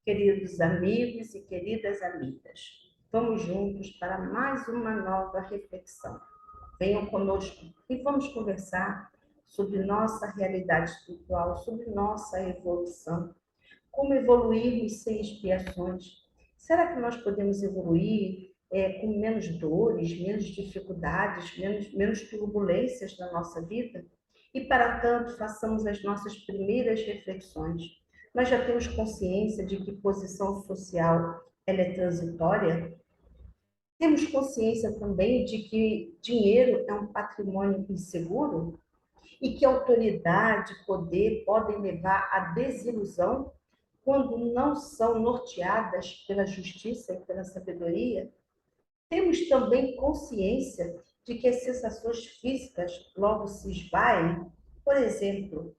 Queridos amigos e queridas amigas, vamos juntos para mais uma nova reflexão. Venham conosco e vamos conversar sobre nossa realidade espiritual, sobre nossa evolução, como evoluirmos sem expiações. Será que nós podemos evoluir com menos dores, menos dificuldades, menos turbulências na nossa vida? E para tanto, façamos as nossas primeiras reflexões. Nós já temos consciência de que posição social ela é transitória? Temos consciência também de que dinheiro é um patrimônio inseguro? E que autoridade e poder podem levar à desilusão quando não são norteadas pela justiça e pela sabedoria? Temos também consciência de que as sensações físicas logo se esvaem. Por exemplo,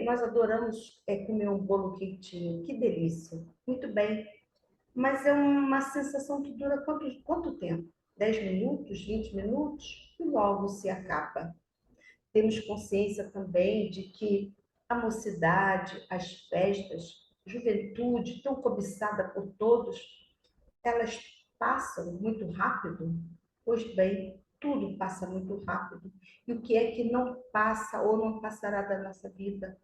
nós adoramos comer um bolo quentinho, que delícia, muito bem, mas é uma sensação que dura quanto tempo? 10 minutos, 20 minutos? E logo se acaba. Temos consciência também de que a mocidade, as festas, juventude, tão cobiçada por todos, elas passam muito rápido? Pois bem, tudo passa muito rápido. E o que é que não passa ou não passará da nossa vida?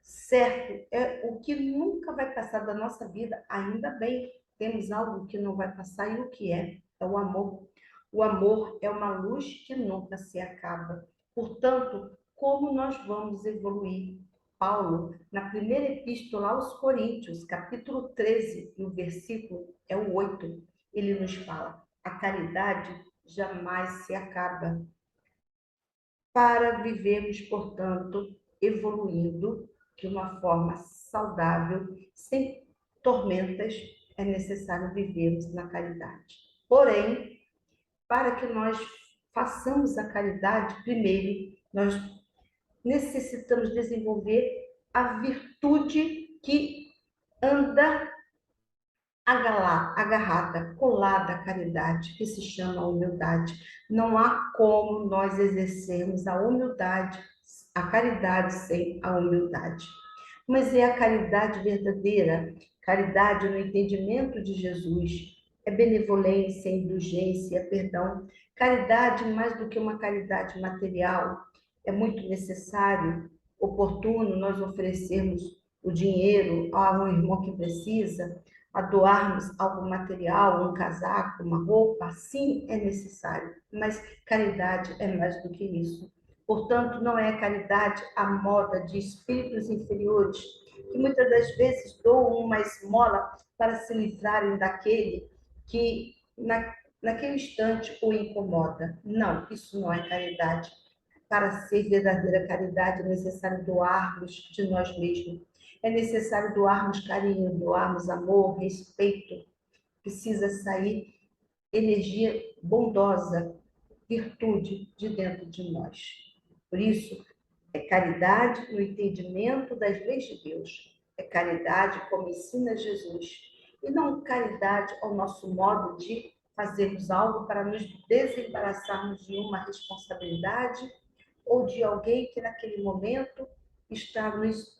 Certo, é o que nunca vai passar da nossa vida, ainda bem, temos algo que não vai passar, e o que é? É o amor. O amor é uma luz que nunca se acaba. Portanto, como nós vamos evoluir? Paulo, na primeira epístola aos Coríntios, capítulo 13, e o versículo é o 8, ele nos fala: a caridade jamais se acaba. Para vivermos, portanto, evoluindo de uma forma saudável, sem tormentas, é necessário vivermos na caridade. Porém, para que nós façamos a caridade, primeiro, nós necessitamos desenvolver a virtude que anda agarrada, colada à caridade, que se chama humildade. Não há como nós exercermos a humildade, a caridade sem a humildade. Mas é a caridade verdadeira, caridade no entendimento de Jesus. É benevolência, indulgência, perdão. Caridade mais do que uma caridade material. É muito necessário, oportuno, nós oferecermos o dinheiro a um irmão que precisa, a doarmos algo material, um casaco, uma roupa, sim, é necessário, mas caridade é mais do que isso. Portanto, não é a caridade a moda de espíritos inferiores, que muitas das vezes doam uma esmola para se livrarem daquele que naquele instante o incomoda. Não, isso não é caridade. Para ser verdadeira caridade, é necessário doarmos de nós mesmos. É necessário doarmos carinho, doarmos amor, respeito. Precisa sair energia bondosa, virtude de dentro de nós. Por isso, é caridade no entendimento das leis de Deus. É caridade como ensina Jesus. E não caridade ao nosso modo de fazermos algo para nos desembaraçarmos de uma responsabilidade ou de alguém que naquele momento está nos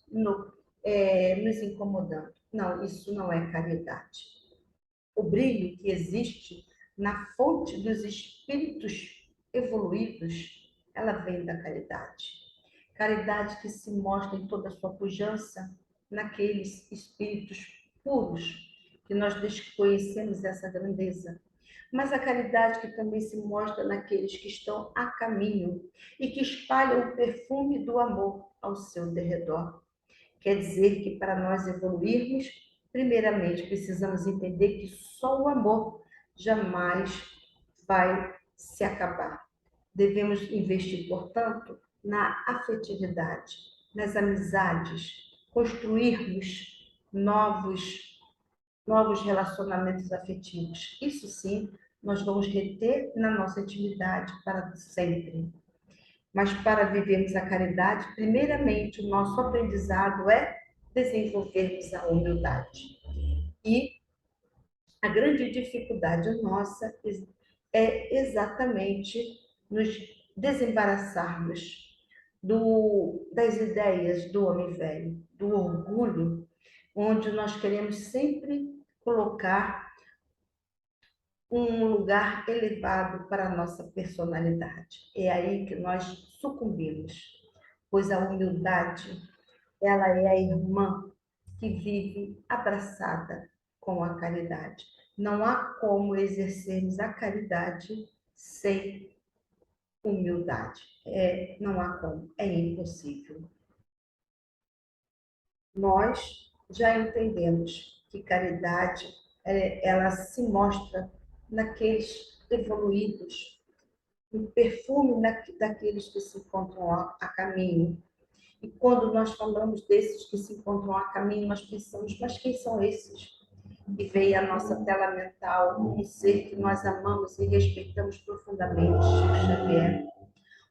incomodando. Não, isso não é caridade. O brilho que existe na fonte dos espíritos evoluídos, ela vem da caridade. Caridade que se mostra em toda a sua pujança naqueles espíritos puros, que nós desconhecemos essa grandeza. Mas a caridade que também se mostra naqueles que estão a caminho e que espalham o perfume do amor ao seu derredor. Quer dizer que para nós evoluirmos, primeiramente precisamos entender que só o amor jamais vai se acabar. Devemos investir, portanto, na afetividade, nas amizades, construirmos novos relacionamentos afetivos. Isso sim, nós vamos reter na nossa intimidade para sempre. Mas para vivermos a caridade, primeiramente, o nosso aprendizado é desenvolvermos a humildade. E a grande dificuldade nossa é exatamente nos desembaraçarmos das ideias do homem velho, do orgulho, onde nós queremos sempre colocar um lugar elevado para a nossa personalidade. É aí que nós sucumbimos, pois a humildade, ela é a irmã que vive abraçada com a caridade. Não há como exercermos a caridade sem humildade. Não há como, é impossível. Nós já entendemos que caridade, ela se mostra naqueles evoluídos, no perfume daqueles que se encontram a caminho. E quando nós falamos desses que se encontram a caminho, nós pensamos, mas quem são esses? E veio a nossa tela mental, um ser que nós amamos e respeitamos profundamente, Chico Xavier.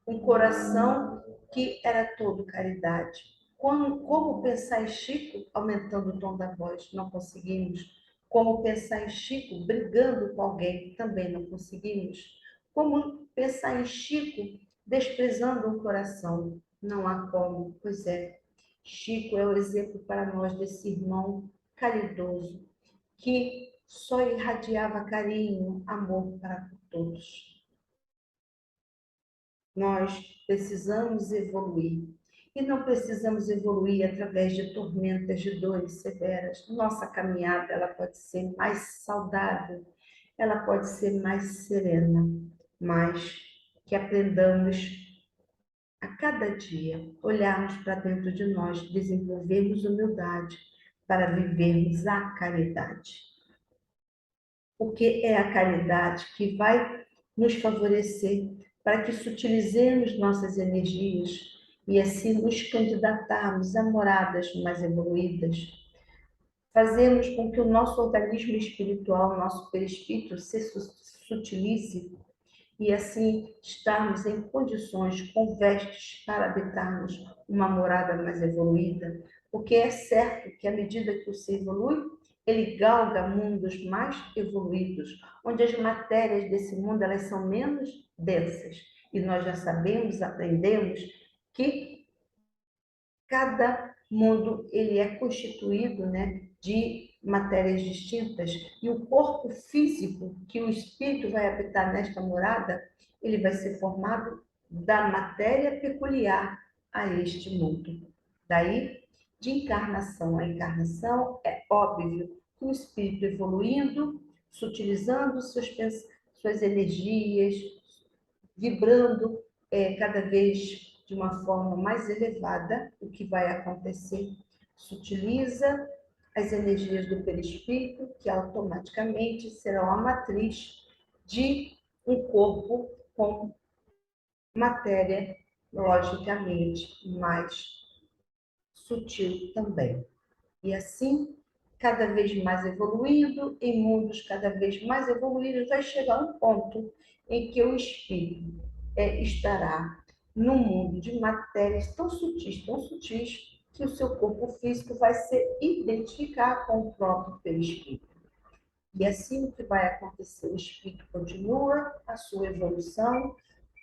Um coração que era todo caridade. Como pensar em Chico aumentando o tom da voz? Não conseguimos. Como pensar em Chico brigando com alguém? Também não conseguimos. Como pensar em Chico desprezando um coração? Não há como. Pois é, Chico é o exemplo para nós desse irmão caridoso que só irradiava carinho, amor para todos. Nós precisamos evoluir. E não precisamos evoluir através de tormentas, de dores severas. Nossa caminhada, ela pode ser mais saudável, ela pode ser mais serena, mas que aprendamos a cada dia, olharmos para dentro de nós, desenvolvermos humildade para vivermos a caridade. Porque é a caridade que vai nos favorecer para que sutilizemos nossas energias e assim nos candidatarmos a moradas mais evoluídas. Fazemos com que o nosso organismo espiritual, o nosso perispírito, se sutilize e assim estarmos em condições, com vestes para habitarmos uma morada mais evoluída, porque é certo que à medida que o ser evolui, ele galga mundos mais evoluídos, onde as matérias desse mundo elas são menos densas. E nós já sabemos, aprendemos que cada mundo ele é constituído, né, de matérias distintas e o corpo físico que o espírito vai habitar nesta morada, ele vai ser formado da matéria peculiar a este mundo. Daí, de encarnação a encarnação, é óbvio que o espírito evoluindo, sutilizando suas energias, vibrando cada vez de uma forma mais elevada, o que vai acontecer? Sutiliza as energias do perispírito, que automaticamente serão a matriz de um corpo com matéria, logicamente, mais sutil também. E assim, cada vez mais evoluindo, em mundos cada vez mais evoluídos, vai chegar um ponto em que o espírito estará num mundo de matérias tão sutis, que o seu corpo físico vai se identificar com o próprio perispírito. E assim o que vai acontecer? O espírito continua a sua evolução,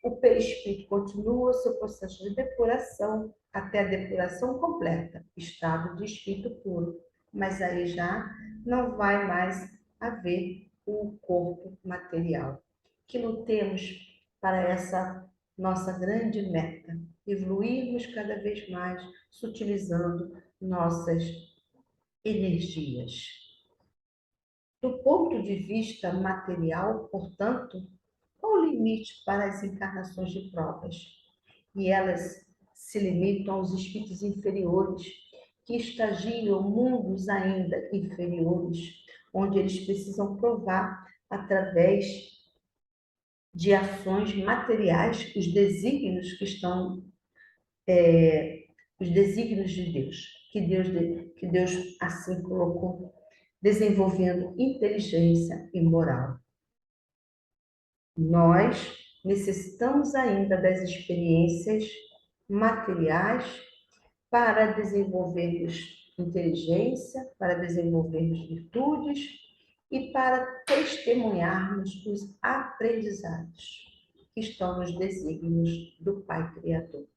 o perispírito continua o seu processo de depuração, até a depuração completa, estado de espírito puro. Mas aí já não vai mais haver o corpo material. Que lutemos para essa nossa grande meta, evoluirmos cada vez mais, sutilizando nossas energias. Do ponto de vista material, portanto, qual o limite para as encarnações de provas? E elas se limitam aos espíritos inferiores, que estagiam mundos ainda inferiores, onde eles precisam provar, através de ações materiais, os desígnios que estão, os desígnios de Deus, que Deus assim colocou, desenvolvendo inteligência e moral. Nós necessitamos ainda das experiências materiais para desenvolvermos inteligência, para desenvolvermos virtudes e para testemunharmos os aprendizados que estão nos desígnios do Pai Criador.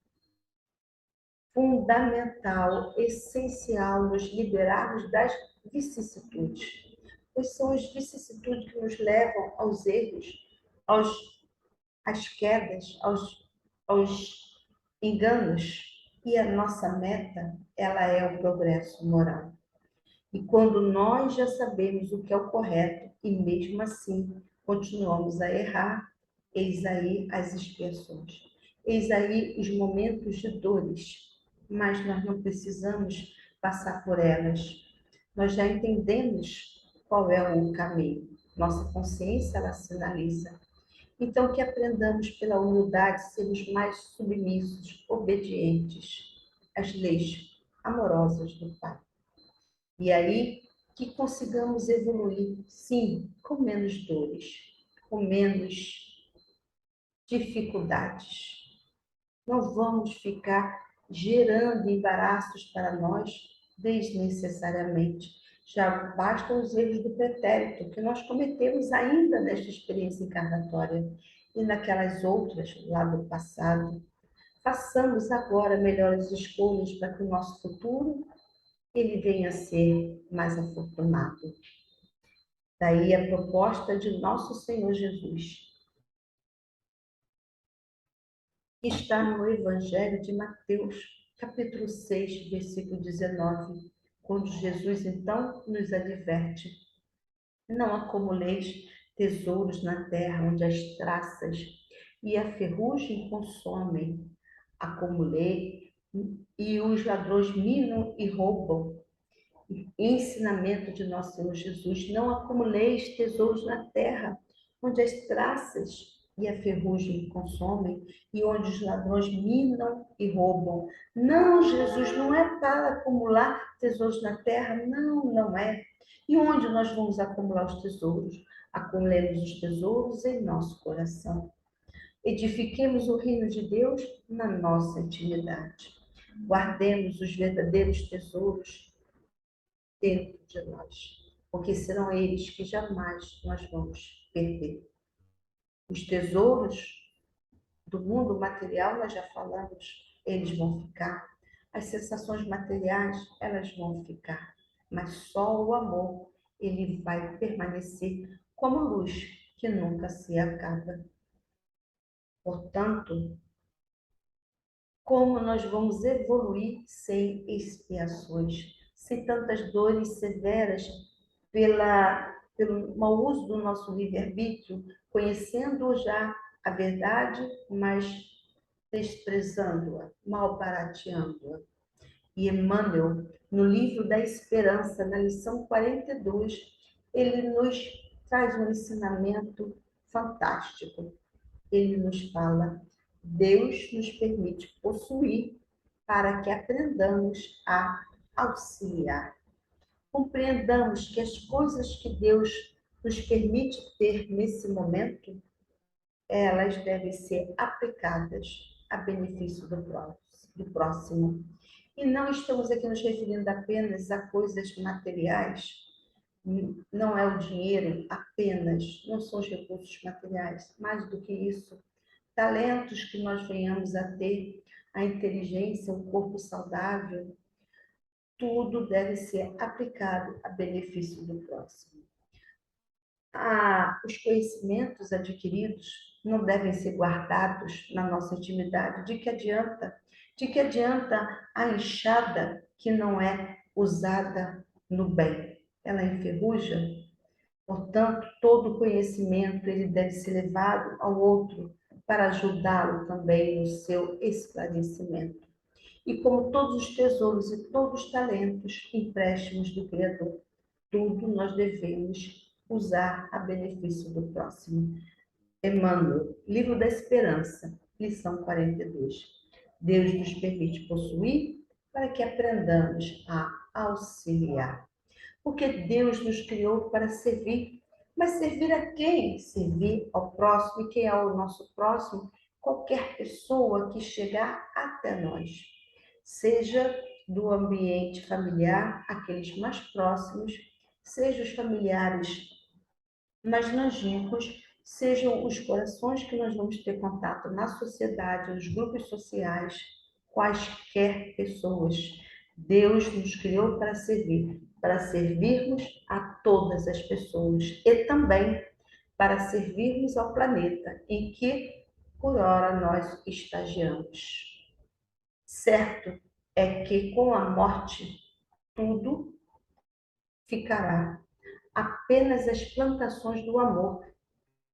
fundamental, essencial nos liberarmos das vicissitudes, pois são as vicissitudes que nos levam aos erros, às quedas, aos enganos. E a nossa meta, ela é o progresso moral. E quando nós já sabemos o que é o correto e mesmo assim continuamos a errar, eis aí as expiações, eis aí os momentos de dores, mas nós não precisamos passar por elas. Nós já entendemos qual é o caminho. Nossa consciência, ela sinaliza. Então, que aprendamos pela humildade, sermos mais submissos, obedientes às leis amorosas do Pai. E aí, que consigamos evoluir, sim, com menos dores, com menos dificuldades. Não vamos ficar gerando embaraços para nós desnecessariamente. Já bastam os erros do pretérito que nós cometemos ainda nesta experiência encarnatória e naquelas outras lá do passado. Façamos agora melhores escolhas para que o nosso futuro ele venha a ser mais afortunado. Daí a proposta de nosso Senhor Jesus, que está no Evangelho de Mateus, capítulo 6, versículo 19, quando Jesus então nos adverte: não acumuleis tesouros na terra, onde as traças e a ferrugem consomem. Acumulei e os ladrões minam e roubam. Ensinamento de nosso Senhor Jesus: não acumuleis tesouros na terra, onde as traças e a ferrugem consomem e onde os ladrões minam e roubam. Não, Jesus, não é para acumular tesouros na terra, não, não é. E onde nós vamos acumular os tesouros? Acumulemos os tesouros em nosso coração. Edifiquemos o reino de Deus na nossa intimidade. Guardemos os verdadeiros tesouros dentro de nós, porque serão eles que jamais nós vamos perder. Os tesouros do mundo material, nós já falamos, eles vão ficar. As sensações materiais, elas vão ficar. Mas só o amor, ele vai permanecer como luz que nunca se acaba. Portanto, como nós vamos evoluir sem expiações, sem tantas dores severas pelo mau uso do nosso livre-arbítrio, conhecendo já a verdade, mas desprezando-a, malbarateando-a. E Emmanuel, no livro da Esperança, na lição 42, ele nos traz um ensinamento fantástico. Ele nos fala: Deus nos permite possuir para que aprendamos a auxiliar. Compreendamos que as coisas que Deus nos permite ter nesse momento, elas devem ser aplicadas a benefício do próximo. E não estamos aqui nos referindo apenas a coisas materiais, não é o dinheiro apenas, não são os recursos materiais, mais do que isso, talentos que nós venhamos a ter, a inteligência, o corpo saudável, tudo deve ser aplicado a benefício do próximo. Os conhecimentos adquiridos não devem ser guardados na nossa intimidade. De que adianta? De que adianta a enxada que não é usada no bem? Ela enferruja? Portanto, todo conhecimento ele deve ser levado ao outro para ajudá-lo também no seu esclarecimento. E como todos os tesouros e todos os talentos, empréstimos do Criador, tudo nós devemos usar a benefício do próximo. Emmanuel, Livro da Esperança, lição 42. Deus nos permite possuir para que aprendamos a auxiliar. Porque Deus nos criou para servir. Mas servir a quem? Servir ao próximo. E quem é o nosso próximo? Qualquer pessoa que chegar até nós. Seja do ambiente familiar, aqueles mais próximos, seja os familiares mais longínquos, sejam os corações que nós vamos ter contato na sociedade, nos grupos sociais, quaisquer pessoas. Deus nos criou para servir, para servirmos a todas as pessoas e também para servirmos ao planeta em que, por ora, nós estagiamos. Certo é que com a morte tudo ficará. Apenas as plantações do amor,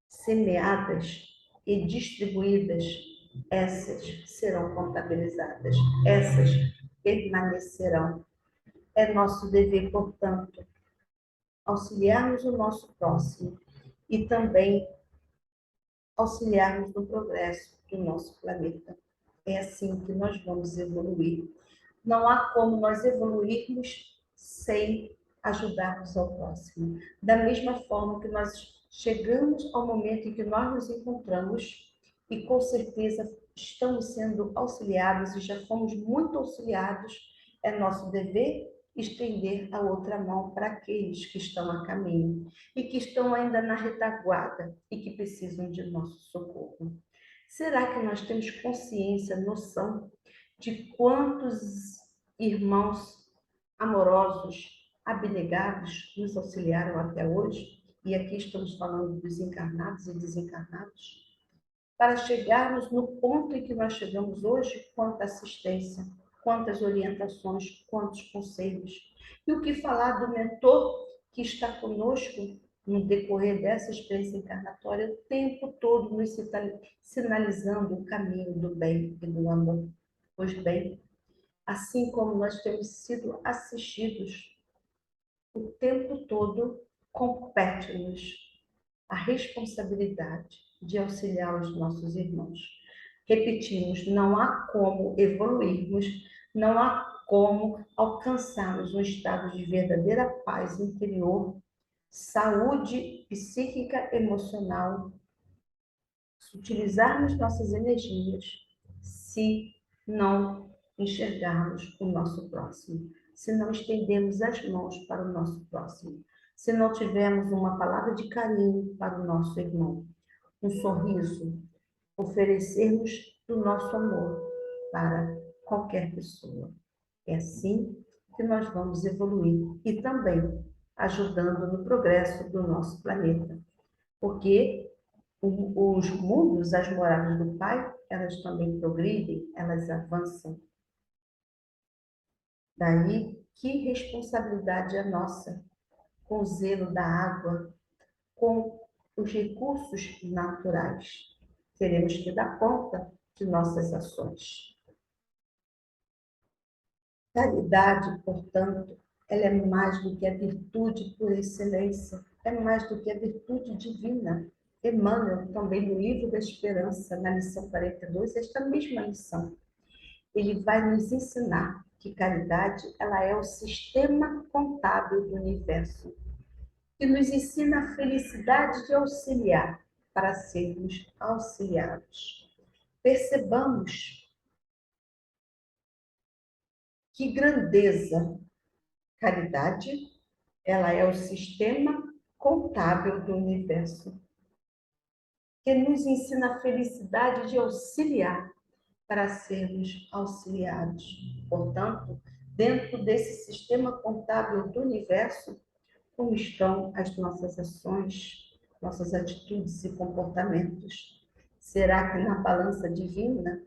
semeadas e distribuídas, essas serão contabilizadas, essas permanecerão. É nosso dever, portanto, auxiliarmos o nosso próximo e também auxiliarmos no progresso do nosso planeta. É assim que nós vamos evoluir. Não há como nós evoluirmos sem ajudarmos ao próximo. Da mesma forma que nós chegamos ao momento em que nós nos encontramos e com certeza estamos sendo auxiliados e já fomos muito auxiliados, é nosso dever estender a outra mão para aqueles que estão a caminho e que estão ainda na retaguarda e que precisam de nosso socorro. Será que nós temos consciência, noção de quantos irmãos amorosos, abnegados, nos auxiliaram até hoje? E aqui estamos falando dos encarnados e desencarnados. Para chegarmos no ponto em que nós chegamos hoje, quanta assistência, quantas orientações, quantos conselhos. E o que falar do mentor que está conosco no decorrer dessa experiência encarnatória, o tempo todo nos sinalizando o caminho do bem e do amor. Pois bem, assim como nós temos sido assistidos o tempo todo, compete-nos a responsabilidade de auxiliar os nossos irmãos. Repetimos, não há como evoluirmos, não há como alcançarmos um estado de verdadeira paz interior, saúde psíquica, emocional, se utilizarmos nossas energias, se não enxergarmos o nosso próximo, se não estendermos as mãos para o nosso próximo, se não tivermos uma palavra de carinho para o nosso irmão, um sorriso, oferecermos do nosso amor para qualquer pessoa. É assim que nós vamos evoluir e também ajudando no progresso do nosso planeta, porque os mundos, as moradas do Pai, elas também progridem, elas avançam. Daí, que responsabilidade é nossa com o zelo da água, com os recursos naturais. Teremos que dar conta de nossas ações. Caridade, portanto, ela é mais do que a virtude por excelência, é mais do que a virtude divina. Emmanuel, também no Livro da Esperança, na lição 42, esta mesma lição. Ele vai nos ensinar que caridade, ela é o sistema contábil do universo, que nos ensina a felicidade de auxiliar para sermos auxiliados. Percebamos que grandeza! Caridade, ela é o sistema contábil do universo, que nos ensina a felicidade de auxiliar para sermos auxiliados. Portanto, dentro desse sistema contábil do universo, como estão as nossas ações, nossas atitudes e comportamentos? Será que na balança divina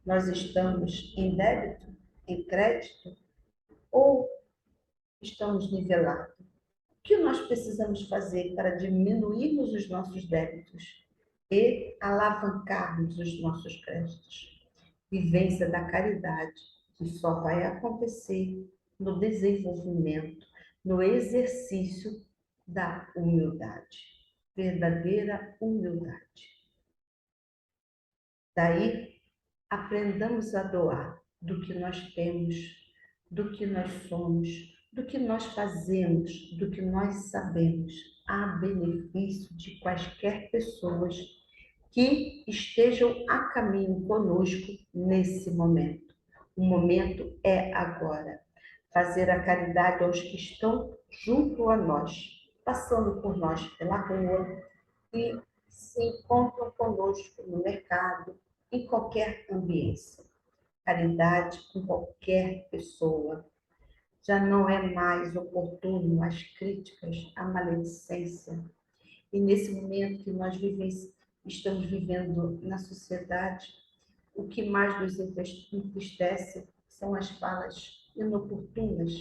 nós estamos em débito, em crédito ou estamos nivelados? O que nós precisamos fazer para diminuirmos os nossos débitos e alavancarmos os nossos créditos? Vivência da caridade, que só vai acontecer no desenvolvimento, no exercício da humildade, verdadeira humildade. Daí, aprendamos a doar do que nós temos, do que nós somos, do que nós fazemos, do que nós sabemos, a benefício de quaisquer pessoas que estejam a caminho conosco nesse momento. O momento é agora. Fazer a caridade aos que estão junto a nós, passando por nós pela rua e se encontram conosco no mercado, em qualquer ambiente. caridade com qualquer pessoa. Já não é mais oportuno as críticas, a maledicência. E nesse momento que nós estamos vivendo na sociedade, o que mais nos entristece são as falas inoportunas,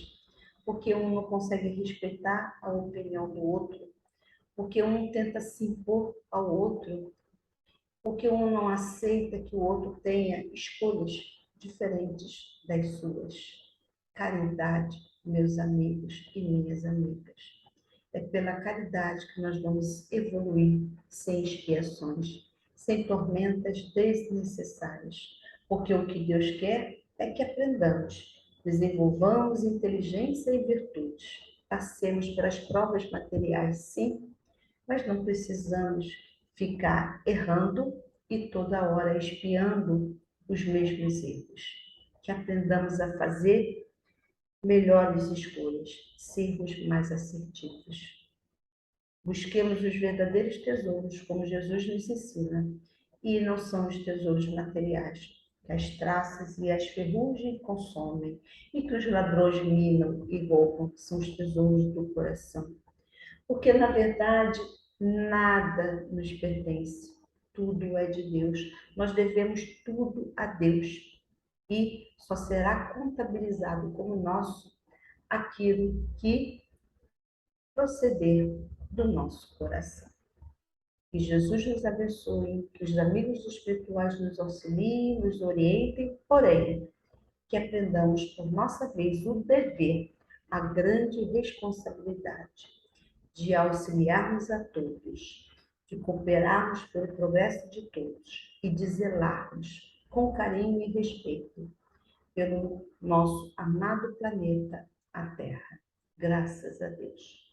porque um não consegue respeitar a opinião do outro, porque um tenta se impor ao outro, porque um não aceita que o outro tenha escolhas diferentes das suas. Caridade, meus amigos e minhas amigas. É pela caridade que nós vamos evoluir sem expiações, sem tormentas desnecessárias. Porque o que Deus quer é que aprendamos, desenvolvamos inteligência e virtudes. Passemos pelas provas materiais, sim, mas não precisamos ficar errando e toda hora espiando os mesmos erros. Que aprendamos a fazer melhores escolhas, sermos mais assertivos. Busquemos os verdadeiros tesouros, como Jesus nos ensina, e não são os tesouros materiais, que as traças e as ferrugem consomem, e que os ladrões minam e roubam, são os tesouros do coração. Porque, na verdade, nada nos pertence, tudo é de Deus. Nós devemos tudo a Deus e só será contabilizado como nosso aquilo que proceder do nosso coração. Que Jesus nos abençoe, que os amigos espirituais nos auxiliem, nos orientem, porém, que aprendamos por nossa vez o dever, a grande responsabilidade de auxiliarmos a todos, de cooperarmos pelo progresso de todos e de zelarmos com carinho e respeito pelo nosso amado planeta, a Terra. Graças a Deus.